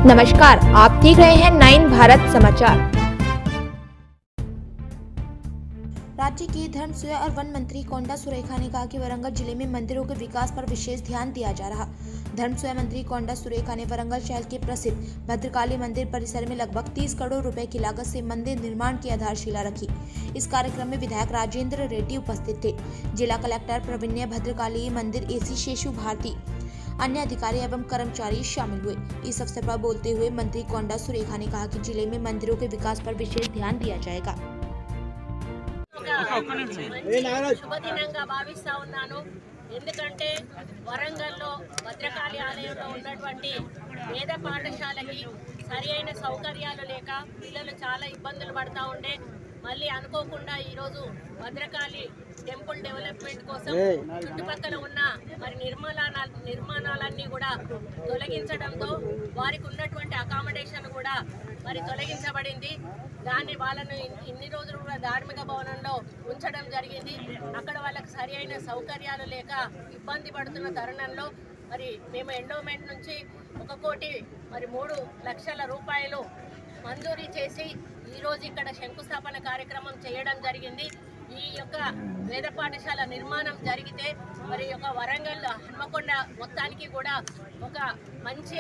नमस्कार, आप देख रहे हैं 9 भारत समाचार। राज्य के धर्म स्वयं और वन मंत्री कोंडा सुरेखा ने कहा कि वरंगल जिले में मंदिरों के विकास पर विशेष ध्यान दिया जा रहा। धर्म स्वयं मंत्री कोंडा सुरेखा ने वरंगल शहर के प्रसिद्ध भद्रकाली मंदिर परिसर में लगभग 30 करोड़ रुपए की लागत से मंदिर निर्माण की आधारशिला रखी। इस कार्यक्रम में विधायक राजेंद्र रेड्डी उपस्थित थे। जिला कलेक्टर प्रवीण्य भद्रकाली मंदिर एसी शेषु भारती, अन्य अधिकारी एवं कर्मचारी शामिल हुए। इस अवसर पर बोलते हुए मंत्री कोंडा सुरेखा ने कहा कि जिले में मंदिरों के विकास पर विशेष ध्यान दिया जाएगा। శుభదినంగా భావిస్తా ఉన్నాను. ఎందుకంటే వరంగల్లో భద్రకాళి ఆలయంలో ఉన్నటువంటి వేద పాఠశాలకి సరైన సౌకర్యాలు లేక పిల్లలు చాలా ఇబ్బందులు పడతా ఉండే మళ్ళీ అనుకోకుండా ఈరోజు భద్రకాళి టెంపుల్ డెవలప్మెంట్ కోసం చుట్టుపక్కల ఉన్న మరి నిర్మాణాలన్నీ కూడా తొలగించడంతో వారికి ఉన్నటువంటి అకామిడేషన్ కూడా మరి తొలగించబడింది. దాన్ని వాళ్ళను ఇన్ని రోజులు కూడా ధార్మిక భవనంలో ఉంచడం జరిగింది. అక్కడ వాళ్ళకి సరి అయిన సౌకర్యాలు లేక ఇబ్బంది పడుతున్న తరుణంలో మరి మేము ఎండోమెంట్ నుంచి 1,03,00,000 రూపాయలు మంజూరీ చేసి ఈరోజు ఇక్కడ శంకుస్థాపన కార్యక్రమం చేయడం జరిగింది. ఈ యొక్క వేద పాఠశాల నిర్మాణం జరిగితే మరి యొక్క వరంగల్ హన్మకొండ మొత్తానికి కూడా ఒక మంచి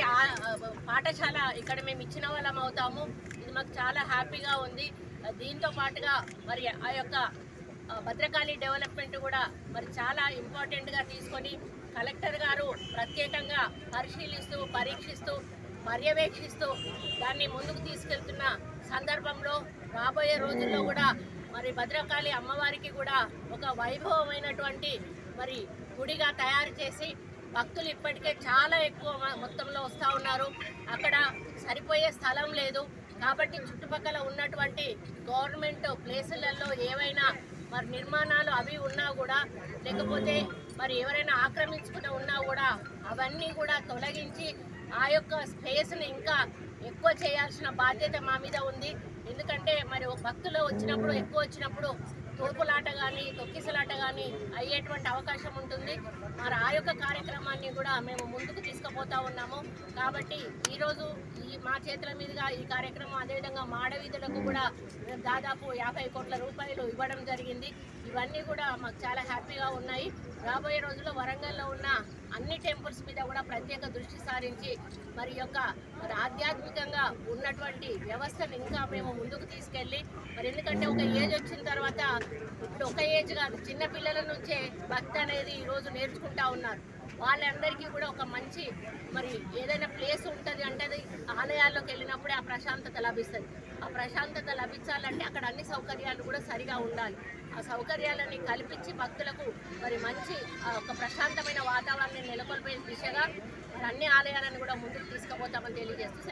పాఠశాల ఇక్కడ మేము ఇచ్చిన వాళ్ళం అవుతాము. ఇది మాకు చాలా హ్యాపీగా ఉంది. దీంతో పాటుగా మరి ఆ యొక్క భద్రకాళి డెవలప్మెంట్ కూడా మరి చాలా ఇంపార్టెంట్గా తీసుకొని కలెక్టర్ గారు ప్రత్యేకంగా పరిశీలిస్తూ పరీక్షిస్తూ పర్యవేక్షిస్తూ దాన్ని ముందుకు తీసుకెళ్తున్న సందర్భంలో రాబోయే రోజుల్లో కూడా మరి భద్రకాళి అమ్మవారికి కూడా ఒక వైభవమైనటువంటి మరి గుడిగా తయారు చేసి భక్తులు ఇప్పటికే చాలా ఎక్కువ మొత్తంలో వస్తూ ఉన్నారు. అక్కడ సరిపోయే స్థలం లేదు కాబట్టి చుట్టుపక్కల ఉన్నటువంటి గవర్నమెంట్ ప్లేసులలో ఏవైనా మరి నిర్మాణాలు అవి ఉన్నా కూడా లేకపోతే మరి ఎవరైనా ఆక్రమించుకుని ఉన్నా కూడా అవన్నీ కూడా తొలగించి ఆ యొక్క స్పేస్ని ఇంకా ఎక్కువ చేయాల్సిన బాధ్యత మా మీద ఉంది. ఎందుకంటే మరి భక్తులు వచ్చినప్పుడు ఎక్కువ వచ్చినప్పుడు తోపులాట కానీ తొక్కిసలాట కానీ అయ్యేటువంటి అవకాశం ఉంటుంది. మరి ఆ యొక్క కార్యక్రమాన్ని కూడా మేము ముందుకు తీసుకుపోతా ఉన్నాము. కాబట్టి ఈరోజు మా చేతుల మీదుగా ఈ కార్యక్రమం అదేవిధంగా మాడవీధులకు కూడా దాదాపు 50 కోట్ల రూపాయలు ఇవ్వడం జరిగింది. ఇవన్నీ కూడా మాకు చాలా హ్యాపీగా ఉన్నాయి. రాబోయే రోజుల్లో వరంగల్లో ఉన్న అన్ని టెంపుల్స్ మీద కూడా ప్రత్యేక దృష్టి సారించి మరి యొక్క మరి ఆధ్యాత్మికంగా ఉన్నటువంటి వ్యవస్థను ఇంకా మేము ముందుకు తీసుకెళ్ళి మరి ఎందుకంటే ఒక ఏజ్ వచ్చిన తర్వాత ఇప్పుడు ఒక ఏజ్ కాదు, చిన్న పిల్లల నుంచే భక్తి అనేది ఈరోజు నేర్చుకుంటా ఉన్నారు. వాళ్ళందరికీ కూడా ఒక మంచి మరి ఏదైనా ప్లేస్ ఉంటుంది అంటే అది ఆలయాల్లోకి వెళ్ళినప్పుడే ఆ ప్రశాంతత లభిస్తుంది. ఆ ప్రశాంతత లభించాలంటే అక్కడ అన్ని సౌకర్యాలు కూడా సరిగా ఉండాలి. ఆ సౌకర్యాలని కల్పించి భక్తులకు మరి మంచి ఒక ప్రశాంతమైన వాతావరణాన్ని నెలకొల్పే దిశగా మరి అన్ని ఆలయాలను కూడా ముందుకు తీసుకుపోతామని తెలియజేస్తూ